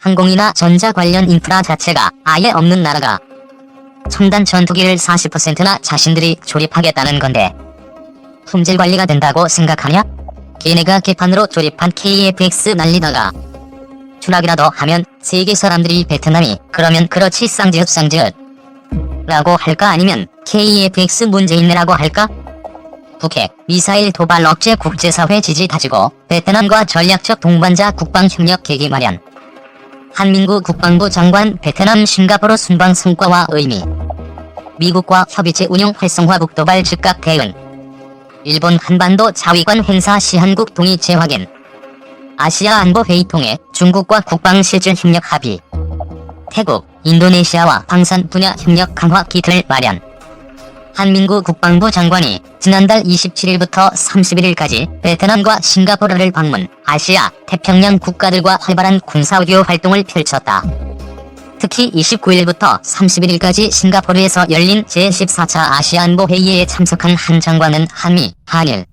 항공이나 전자 관련 인프라 자체가 아예 없는 나라가 첨단 전투기를 40%나 자신들이 조립하겠다는 건데 품질 관리가 된다고 생각하냐? 걔네가 개판으로 조립한 KF-X 날리다가 추락이라도 하면 세계 사람들이 베트남이 그러면 그렇지 쌍지읒 라고 할까, 아니면 KF-X 문제 있네라고 할까? 북핵, 미사일 도발 억제 국제사회 지지 다지고 베트남과 전략적 동반자 국방협력 계기 마련. 한민구 국방부 장관 베트남 싱가포르 순방 성과와 의미. 미국과 협의체 운용 활성화 북도발 즉각 대응. 일본 한반도 자위관 행사 시 한국 동의 재확인. 아시아 안보 회의 통해 중국과 국방 실질 협력 합의. 태국, 인도네시아와 방산 분야 협력 강화 기틀 마련. 한민구 국방부 장관이 지난달 27일부터 31일까지 베트남과 싱가포르를 방문, 아시아, 태평양 국가들과 활발한 군사외교 활동을 펼쳤다. 특히 29일부터 31일까지 싱가포르에서 열린 제14차 아시아안보회의에 참석한 한 장관은 한미, 한일,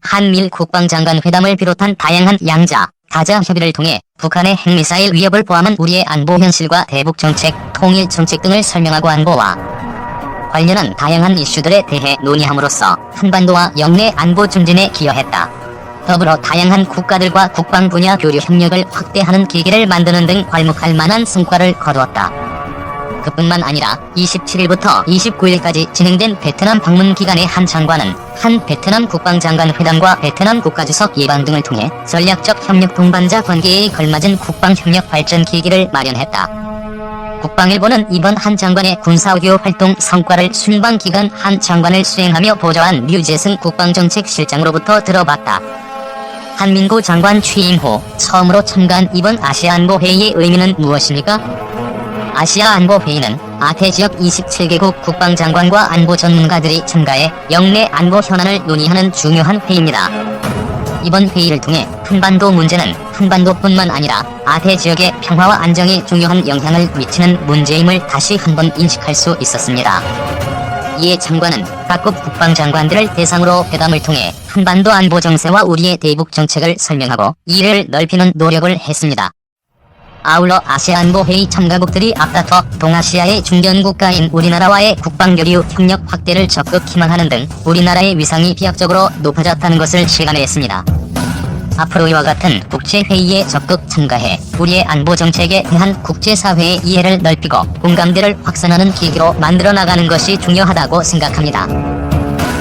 한미일 국방장관 회담을 비롯한 다양한 양자, 다자 협의를 통해 북한의 핵미사일 위협을 포함한 우리의 안보 현실과 대북정책, 통일정책 등을 설명하고 안보와 관련한 다양한 이슈들에 대해 논의함으로써 한반도와 영내 안보 증진에 기여했다. 더불어 다양한 국가들과 국방 분야 교류 협력을 확대하는 계기를 만드는 등 괄목할 만한 성과를 거두었다. 그뿐만 아니라 27일부터 29일까지 진행된 베트남 방문 기간에 한 장관은 한 베트남 국방장관 회담과 베트남 국가주석 예방 등을 통해 전략적 협력 동반자 관계에 걸맞은 국방협력 발전 계기를 마련했다. 국방일보는 이번 한 장관의 군사외교 활동 성과를 순방 기간 한 장관을 수행하며 보좌한 류재승 국방정책실장으로부터 들어봤다. 한민구 장관 취임 후 처음으로 참가한 이번 아시아안보 회의의 의미는 무엇입니까? 아시아안보 회의는 아태지역 27개국 국방장관과 안보 전문가들이 참가해 영내 안보 현안을 논의하는 중요한 회의입니다. 이번 회의를 통해 한반도 문제는 한반도뿐만 아니라 아태 지역의 평화와 안정에 중요한 영향을 미치는 문제임을 다시 한번 인식할 수 있었습니다. 이에 장관은 각국 국방장관들을 대상으로 회담을 통해 한반도 안보 정세와 우리의 대북 정책을 설명하고 이해를 넓히는 노력을 했습니다. 아울러 아시아안보회의 참가국들이 앞다퉈 동아시아의 중견국가인 우리나라와의 국방교류 협력 확대를 적극 희망하는 등 우리나라의 위상이 비약적으로 높아졌다는 것을 실감했습니다. 앞으로 이와 같은 국제회의에 적극 참가해 우리의 안보정책에 대한 국제사회의 이해를 넓히고 공감대를 확산하는 계기로 만들어 나가는 것이 중요하다고 생각합니다.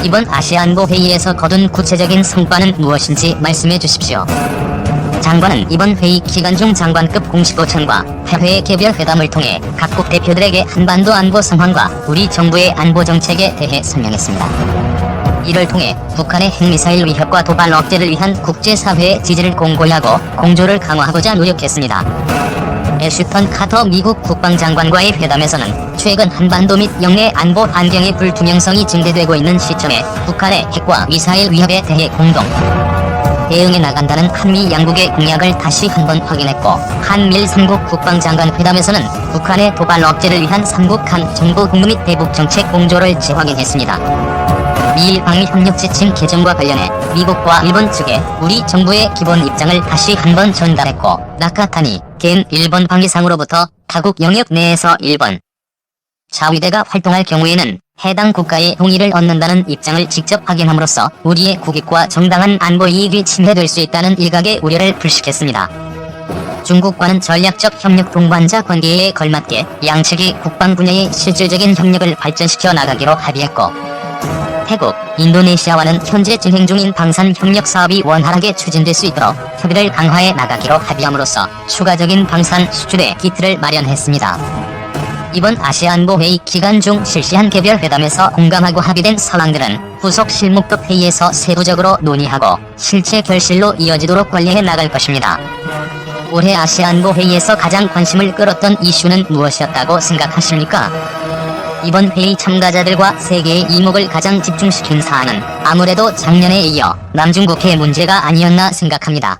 이번 아시아안보회의에서 거둔 구체적인 성과는 무엇인지 말씀해 주십시오. 장관은 이번 회의 기간 중 장관급 공식 오찬과 해외 개별 회담을 통해 각국 대표들에게 한반도 안보 상황과 우리 정부의 안보 정책에 대해 설명했습니다. 이를 통해 북한의 핵미사일 위협과 도발 억제를 위한 국제사회의 지지를 공고히 하고 공조를 강화하고자 노력했습니다. 애슈턴 카터 미국 국방장관과의 회담에서는 최근 한반도 및 영내 안보 환경의 불투명성이 증대되고 있는 시점에 북한의 핵과 미사일 위협에 대해 공동 대응해 나간다는 한미 양국의 공약을 다시 한번 확인했고, 한미일 3국 국방장관 회담에서는 북한의 도발 억제를 위한 3국 간 정부 국무 및 대북 정책 공조를 재확인했습니다. 미일 방위 협력 지침 개정과 관련해 미국과 일본 측에 우리 정부의 기본 입장을 다시 한번 전달했고, 나카타니 겐 일본 방위상으로부터 타국 영역 내에서 일본 자위대가 활동할 경우에는 해당 국가의 동의를 얻는다는 입장을 직접 확인함으로써 우리의 국익과 정당한 안보 이익이 침해될 수 있다는 일각의 우려를 불식했습니다. 중국과는 전략적 협력 동반자 관계에 걸맞게 양측이 국방 분야의 실질적인 협력을 발전시켜 나가기로 합의했고, 태국, 인도네시아와는 현재 진행 중인 방산 협력 사업이 원활하게 추진될 수 있도록 협의를 강화해 나가기로 합의함으로써 추가적인 방산 수출의 기틀을 마련했습니다. 이번 아시아안보회의 기간 중 실시한 개별 회담에서 공감하고 합의된 사항들은 후속 실무급 회의에서 세부적으로 논의하고 실체 결실로 이어지도록 관리해 나갈 것입니다. 올해 아시아안보회의에서 가장 관심을 끌었던 이슈는 무엇이었다고 생각하십니까? 이번 회의 참가자들과 세계의 이목을 가장 집중시킨 사안은 아무래도 작년에 이어 남중국해 문제가 아니었나 생각합니다.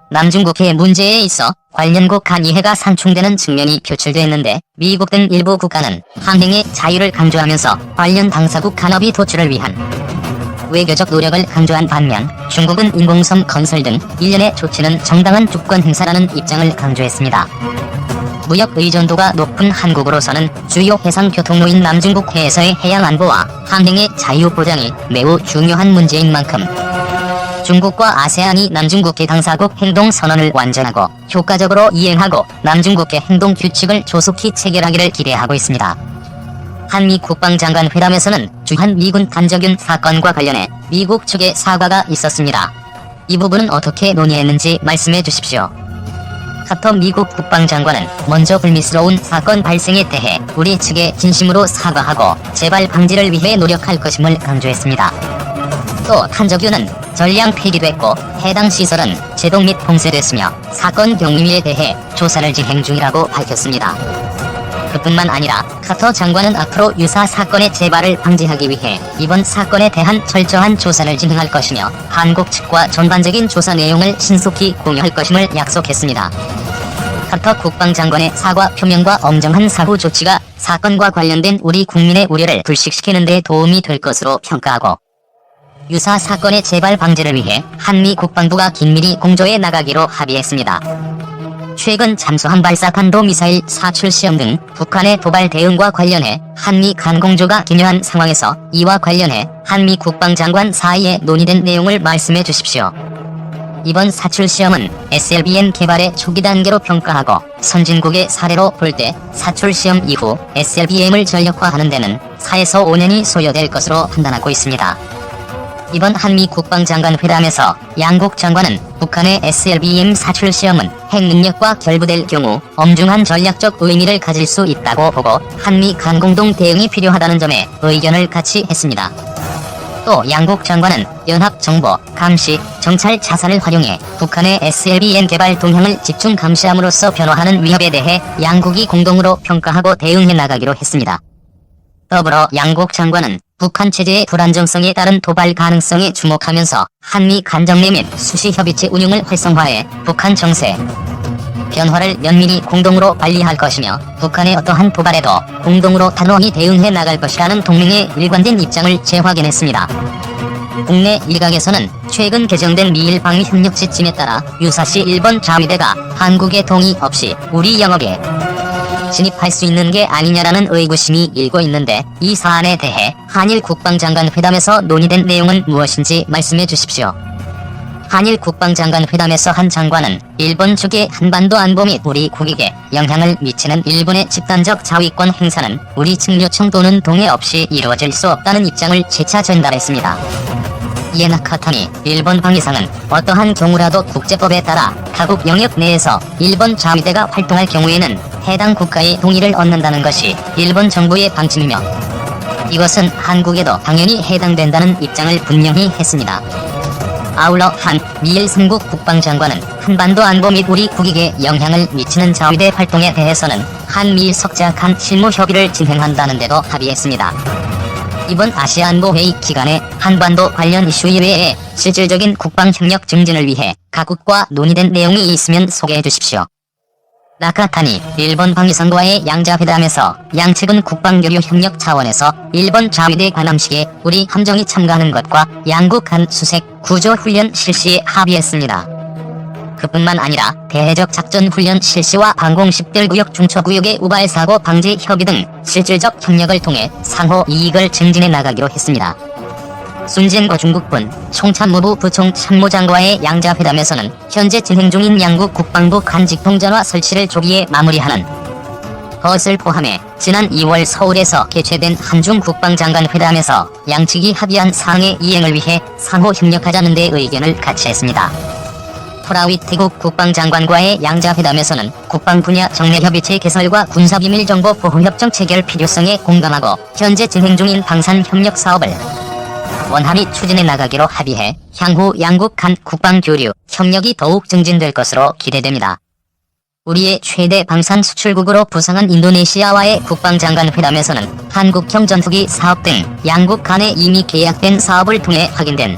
남중국해 문제에 있어 관련국 간 이해가 상충되는 측면이 표출됐는데, 미국 등 일부 국가는 항행의 자유를 강조하면서 관련 당사국 간협의 도출을 위한 외교적 노력을 강조한 반면 중국은 인공섬 건설 등 일련의 조치는 정당한 주권 행사라는 입장을 강조했습니다. 무역 의존도가 높은 한국으로서는 주요 해상 교통로인 남중국 해에서의 해양 안보와 항행의 자유 보장이 매우 중요한 문제인 만큼 중국과 아세안이 남중국해 당사국 행동 선언을 완전하고 효과적으로 이행하고 남중국해 행동 규칙을 조속히 체결하기를 기대하고 있습니다. 한미 국방장관 회담에서는 주한 미군 간접윤 사건과 관련해 미국 측의 사과가 있었습니다. 이 부분은 어떻게 논의했는지 말씀해 주십시오. 카터 미국 국방장관은 먼저 불미스러운 사건 발생에 대해 우리 측에 진심으로 사과하고 재발 방지를 위해 노력할 것임을 강조했습니다. 또 탄저균은 전량 폐기됐고 해당 시설은 제동 및 봉쇄됐으며 사건 경위에 대해 조사를 진행 중이라고 밝혔습니다. 그뿐만 아니라 카터 장관은 앞으로 유사 사건의 재발을 방지하기 위해 이번 사건에 대한 철저한 조사를 진행할 것이며 한국 측과 전반적인 조사 내용을 신속히 공유할 것임을 약속했습니다. 카터 국방장관의 사과 표명과 엄정한 사후 조치가 사건과 관련된 우리 국민의 우려를 불식시키는 데 도움이 될 것으로 평가하고 유사 사건의 재발 방지를 위해 한미 국방부가 긴밀히 공조해 나가기로 합의했습니다. 최근 잠수함 발사 탄도미사일 사출 시험 등 북한의 도발 대응과 관련해 한미 간 공조가 기묘한 상황에서 이와 관련해 한미 국방장관 사이에 논의된 내용을 말씀해 주십시오. 이번 사출 시험은 SLBM 개발의 초기 단계로 평가하고 선진국의 사례로 볼 때 사출 시험 이후 SLBM을 전력화하는 데는 4에서 5년이 소요될 것으로 판단하고 있습니다. 이번 한미 국방장관 회담에서 양국 장관은 북한의 SLBM 사출 시험은 핵 능력과 결부될 경우 엄중한 전략적 의미를 가질 수 있다고 보고 한미 간 공동 대응이 필요하다는 점에 의견을 같이 했습니다. 또 양국 장관은 연합 정보, 감시, 정찰 자산을 활용해 북한의 SLBM 개발 동향을 집중 감시함으로써 변화하는 위협에 대해 양국이 공동으로 평가하고 대응해 나가기로 했습니다. 더불어 양국 장관은 북한 체제의 불안정성에 따른 도발 가능성에 주목하면서 한미 간정례 및 수시 협의체 운용을 활성화해 북한 정세 변화를 면밀히 공동으로 관리할 것이며 북한의 어떠한 도발에도 공동으로 단호히 대응해 나갈 것이라는 동맹의 일관된 입장을 재확인했습니다. 국내 일각에서는 최근 개정된 미일 방위 협력 지침에 따라 유사시 일본 자위대가 한국의 동의 없이 우리 영역에 진입할 수 있는 게 아니냐라는 의구심이 일고 있는데 이 사안에 대해 한일 국방장관 회담에서 논의된 내용은 무엇인지 말씀해 주십시오. 한일 국방장관 회담에서 한 장관은 일본 측의 한반도 안보 및 우리 국익에 영향을 미치는 일본의 집단적 자위권 행사는 우리 측 요청 또는 동의 없이 이루어질 수 없다는 입장을 재차 전달했습니다. 이에 나카타니 일본 방위상은 어떠한 경우라도 국제법에 따라 타국 영역 내에서 일본 자위대가 활동할 경우에는 해당 국가의 동의를 얻는다는 것이 일본 정부의 방침이며 이것은 한국에도 당연히 해당된다는 입장을 분명히 했습니다. 아울러 한 미일 3국 국방장관은 한반도 안보 및 우리 국익에 영향을 미치는 자위대 활동에 대해서는 한미일 석자 간 실무 협의를 진행한다는 데도 합의했습니다. 이번 아시아안보회의 기간에 한반도 관련 이슈 이외에 실질적인 국방협력 증진을 위해 각국과 논의된 내용이 있으면 소개해 주십시오. 나카타니 일본 방위상과의 양자회담에서 양측은 국방교류 협력 차원에서 일본 자위대 관함식에 우리 함정이 참가하는 것과 양국 간 수색 구조 훈련 실시에 합의했습니다. 그뿐만 아니라 대해적 작전 훈련 실시와 방공식별 구역 중처구역의 우발 사고 방지 협의 등 실질적 협력을 통해 상호 이익을 증진해 나가기로 했습니다. 순진거 중국군 총참모부 부총참모장과의 양자회담에서는 현재 진행 중인 양국 국방부 간직통전화 설치를 조기에 마무리하는 것을 포함해 지난 2월 서울에서 개최된 한중 국방장관 회담에서 양측이 합의한 사항의 이행을 위해 상호 협력하자는 데 의견을 같이 했습니다. 프라윗 태국 국방장관과의 양자회담에서는 국방 분야 정례협의체 개설과 군사비밀정보 보호협정 체결 필요성에 공감하고 현재 진행 중인 방산협력 사업을 원활히 추진해 나가기로 합의해 향후 양국 간 국방교류 협력이 더욱 증진될 것으로 기대됩니다. 우리의 최대 방산 수출국으로 부상한 인도네시아와의 국방장관 회담에서는 한국형 전투기 사업 등 양국 간에 이미 계약된 사업을 통해 확인된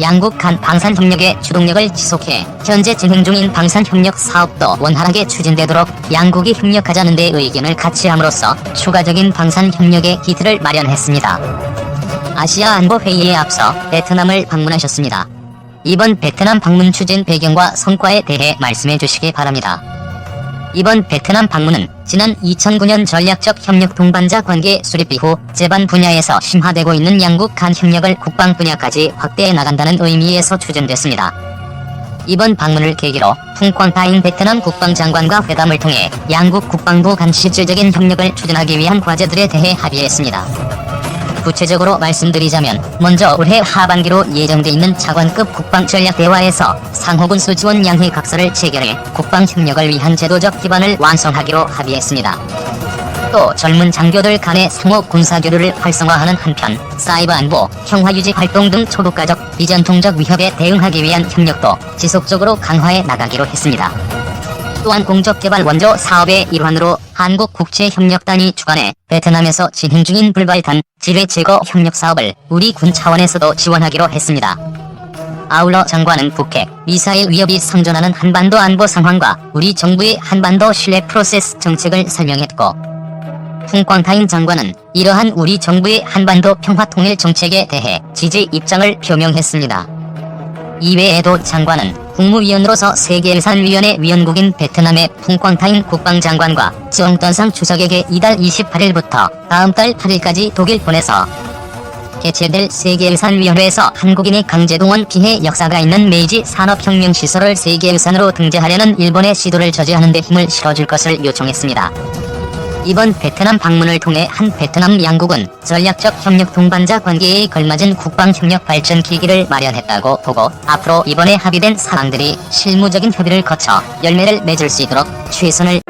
양국 간 방산협력의 주동력을 지속해 현재 진행 중인 방산협력 사업도 원활하게 추진되도록 양국이 협력하자는 데 의견을 같이 함으로써 추가적인 방산협력의 기틀을 마련했습니다. 아시아 안보 회의에 앞서 베트남을 방문하셨습니다. 이번 베트남 방문 추진 배경과 성과에 대해 말씀해 주시기 바랍니다. 이번 베트남 방문은 지난 2009년 전략적 협력 동반자 관계 수립 이후 제반 분야에서 심화되고 있는 양국 간 협력을 국방 분야까지 확대해 나간다는 의미에서 추진됐습니다. 이번 방문을 계기로 풍광타인 베트남 국방장관과 회담을 통해 양국 국방부 간 실질적인 협력을 추진하기 위한 과제들에 대해 합의했습니다. 구체적으로 말씀드리자면 먼저 올해 하반기로 예정돼 있는 차관급 국방전략대화에서 상호군수 지원 양해 각서를 체결해 국방협력을 위한 제도적 기반을 완성하기로 합의했습니다. 또 젊은 장교들 간의 상호 군사교류를 활성화하는 한편 사이버 안보, 평화유지 활동 등 초국가적, 비전통적 위협에 대응하기 위한 협력도 지속적으로 강화해 나가기로 했습니다. 또한 공적개발 원조 사업의 일환으로 한국국제협력단이 주관해 베트남에서 진행 중인 불발탄, 지뢰 제거 협력 사업을 우리 군 차원에서도 지원하기로 했습니다. 아울러 장관은 북핵, 미사일 위협이 상존하는 한반도 안보 상황과 우리 정부의 한반도 신뢰 프로세스 정책을 설명했고, 풍광타인 장관은 이러한 우리 정부의 한반도 평화통일 정책에 대해 지지 입장을 표명했습니다. 이외에도 장관은 국무위원으로서 세계유산위원회 위원국인 베트남의 풍광타인 국방장관과 쯔옹떤상 주석에게 이달 28일부터 다음 달 8일까지 독일 보내서 개최될 세계유산위원회에서 한국인의 강제동원 피해 역사가 있는 메이지 산업혁명시설을 세계유산으로 등재하려는 일본의 시도를 저지하는 데 힘을 실어줄 것을 요청했습니다. 이번 베트남 방문을 통해 한 베트남 양국은 전략적 협력 동반자 관계에 걸맞은 국방협력 발전 기기를 마련했다고 보고 앞으로 이번에 합의된 사항들이 실무적인 협의를 거쳐 열매를 맺을 수 있도록 최선을